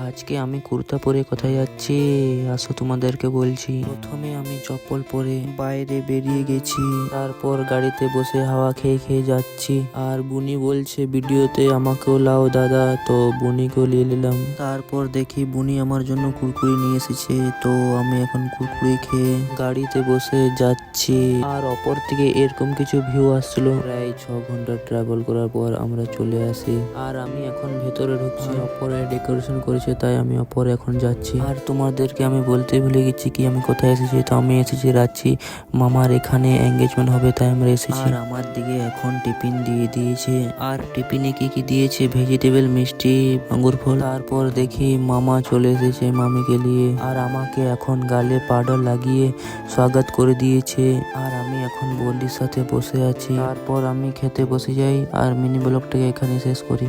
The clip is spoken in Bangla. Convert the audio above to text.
আজকে আমি কুর্তা পরে কোথায় যাচ্ছি আসো তোমাদেরকে বলছি। প্রথমে আমি চপ্পল পরে বাইরে বেরিয়ে গেছি, তারপর গাড়িতে বসে হাওয়া খেয়ে খেয়ে যাচ্ছি। আর বুনি বলছে ভিডিওতে আমাকেও লাও দাদা, তো বুনিকেও নিয়ে নিলাম। তারপর দেখি বুনি আমার জন্য কুরকুরি নিয়ে এসেছে, তো আমি এখন কুরকুরি খেয়ে গাড়িতে বসে যাচ্ছি। আর অপর থেকে এরকম কিছু ভিউ আসছিল। প্রায় 6 ঘন্টা ট্রাভেল করার পর আমরা চলে আসি, আর আমি এখন ভেতরে ঢুকছি। অপরে ডেকোরেশন করেছে তাই আমি অপরে এখন যাচ্ছি। আর তোমাদেরকে আমি বলতে ভুলে গেছি কি আমি কোথায় এসেছি। তো আমি এসেছি রাঁচি, মামার এখানে এঙ্গেজমেন্ট হবে তাই আমরা এসেছি। আর আমার দিকে এখন টিফিন দিয়ে দিয়েছে। আর টিফিনে কি কি দিয়েছে, ভেজিটেবল, মিষ্টি, আঙ্গুর ফল। তারপর দেখি মামা চলে এসেছে মামিকে নিয়ে, আর আমাকে এখন গালে পাউডার লাগিয়ে স্বাগত করে দিয়েছে। আর আমি এখন বন্দির সাথে বসে আছি। তারপর আমি খেতে বসে যাই, আর মিনি ব্লগটাকে এখানে শেষ করি।